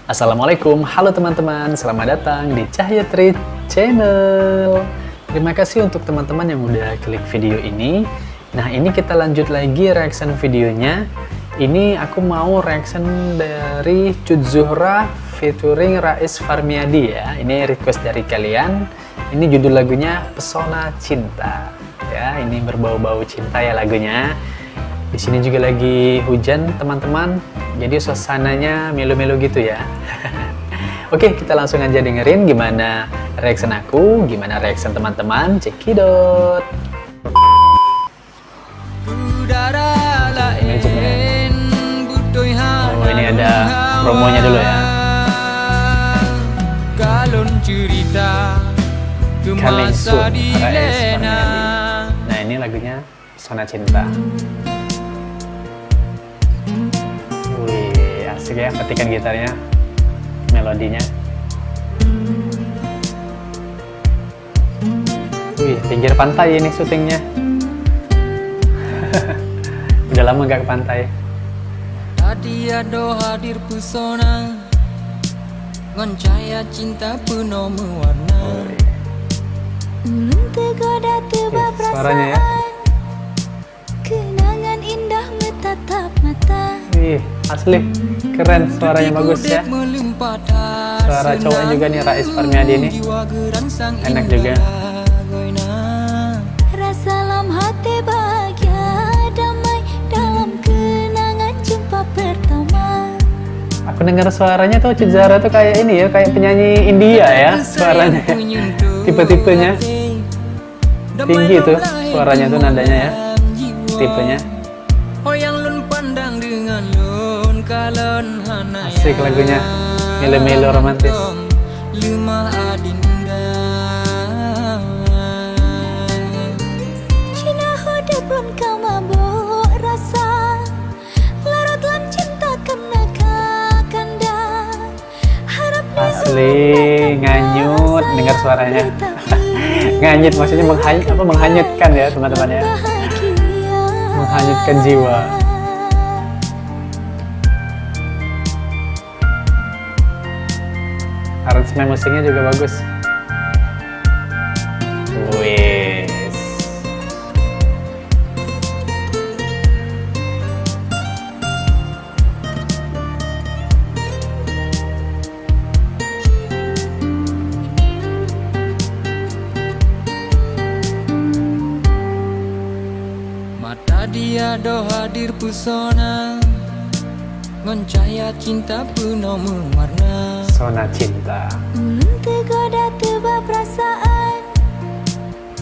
Assalamualaikum, halo teman-teman, selamat datang di Cahya Tri Channel. Terima kasih untuk teman-teman yang udah klik video ini. Nah, ini kita lanjut lagi reaction videonya. Ini aku mau reaction dari Cut Zuhra featuring Rais Farmiadi ya. Ini request dari kalian. Ini judul lagunya Pesona Cinta. Ya, ini berbau-bau cinta ya lagunya. Di sini juga lagi hujan teman-teman. Jadi suasananya melo-melo gitu ya. Oke, kita langsung aja dengerin gimana reaction aku, gimana reaction teman-teman. Cekidot. Oh, ini ada promonya dulu ya. Coming soon, Rais Farmiadi. Nah, ini lagunya Pesona Cinta. Wih, asik ya petikan gitarnya, melodinya. Wih, pinggir pantai ini syutingnya. Udah lama gak ke pantai. Tadi ada hadir pesona, ngoncaya cinta penuh mewarna. Ulun tergoda tebak suaranya ya. Kenangan indah menatap mata. Wih, asli keren, suaranya bagus ya. Suara cowoknya juga nih, Rais Farmiadi ini enak juga. Rasa dalam hati bahagia damai dalam kenangan jumpa pertama. Aku dengar suaranya tuh Cut Zuhra tuh kayak ini ya, kayak penyanyi India ya suaranya. Tipe-tipenya tinggi tuh suaranya tuh, nadanya ya, tipenya. Asik lagunya, melo-melo romantis. Cina hodep pun kau mabuk rasa, larut dalam cinta karena kakanda. Harap Asli nganyut dengar suaranya. Nganyut maksudnya menghanyutkan ya teman-teman ya, menghanyutkan jiwa. Aransemen musiknya juga bagus. Wes. Mata dia do hadir pesona, ngoncaya cinta penuh mewarna. Pesona Cinta. Ulun tergoda tebak perasaan,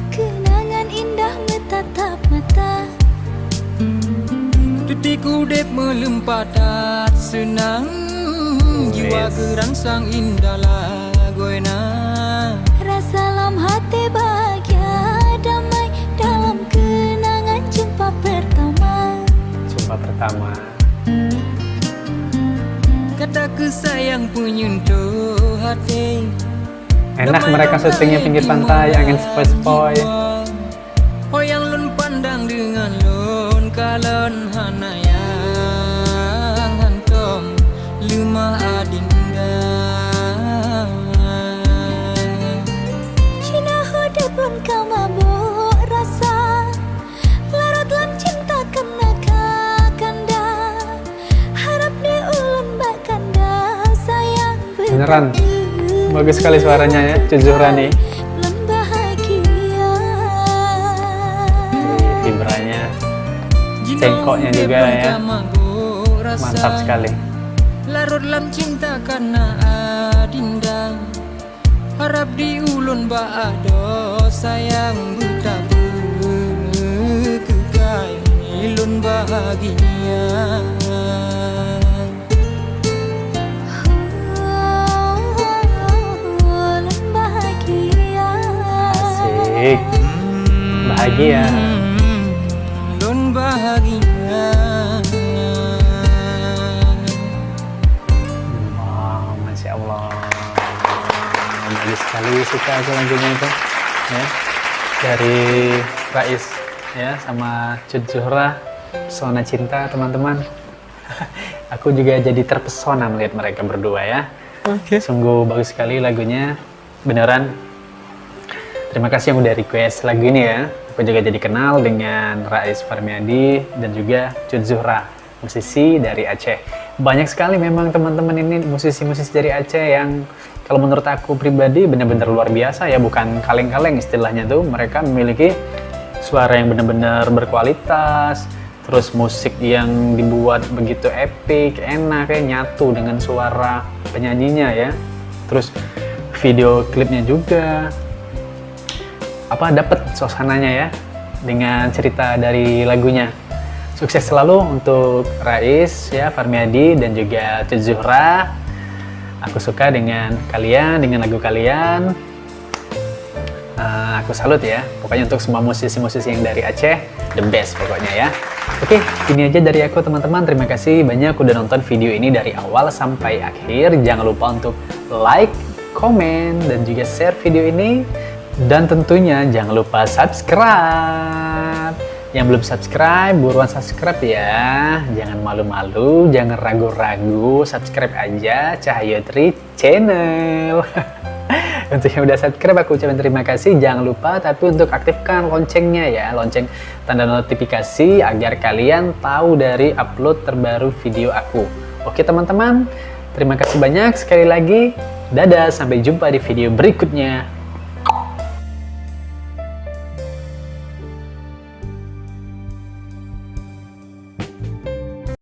kenangan indah menatap mata. Detik udep melempat senang, jiwa gerangsang indah lagoena. Rasa dalam hati bahagia damai dalam kenangan jumpa pertama. Jumpa pertama. Kataku sayang penyentuh hati. Enak mereka syutingnya pinggir pantai, angin sepoi-sepoi. Oh yang lun pandang dengan lun kalon hanayang hantom lima adinda. Cina hodep pun kau mabuk rasa, larut dalam cinta karena kakanda. Harap di ulun bakanda sayang Beneran bagus sekali suaranya ya Cut Zuhra nih. Vibranya, cengkoknya juga ya, mantap sekali. Larut dalam cinta karena adinda. Harap di ulun baado sayang buta kekai ilun bahagia. Asik, bahagia. Lun bahagia. Wow, Masya Allah, bagus sekali, suka aku lagunya itu ya, dari Rais ya sama Cut Zuhra, Pesona Cinta teman-teman. Aku juga jadi terpesona melihat mereka berdua ya. Sungguh bagus sekali lagunya, beneran. Terima kasih yang udah request lagu ini ya. Aku juga jadi kenal dengan Rais Farmiadi dan juga Cut Zuhra, musisi dari Aceh. Banyak sekali memang teman-teman ini musisi-musisi dari Aceh yang kalau menurut aku pribadi benar-benar luar biasa ya, bukan kaleng-kaleng istilahnya tuh. Mereka memiliki suara yang benar-benar berkualitas, terus musik yang dibuat begitu epic, enak, kayak nyatu dengan suara penyanyinya ya. Terus video klipnya juga dapat suasananya ya dengan cerita dari lagunya. Sukses selalu untuk Rais ya, Farmiadi dan juga Cut Zuhra. Aku suka dengan kalian, dengan lagu kalian. Aku salut ya. Pokoknya untuk semua musisi-musisi yang dari Aceh, the best pokoknya ya. Oke, ini aja dari aku teman-teman. Terima kasih banyak udah nonton video ini dari awal sampai akhir. Jangan lupa untuk like, komen, dan juga share video ini. Dan tentunya jangan lupa subscribe. Yang belum subscribe, buruan subscribe ya. Jangan malu-malu, jangan ragu-ragu. Subscribe aja Cahyo Tri Channel. Untuk yang udah subscribe aku ucapin terima kasih. Jangan lupa tapi untuk aktifkan loncengnya ya. Lonceng tanda notifikasi agar kalian tahu dari upload terbaru video aku. Oke teman-teman, terima kasih banyak sekali lagi. Dadah, sampai jumpa di video berikutnya.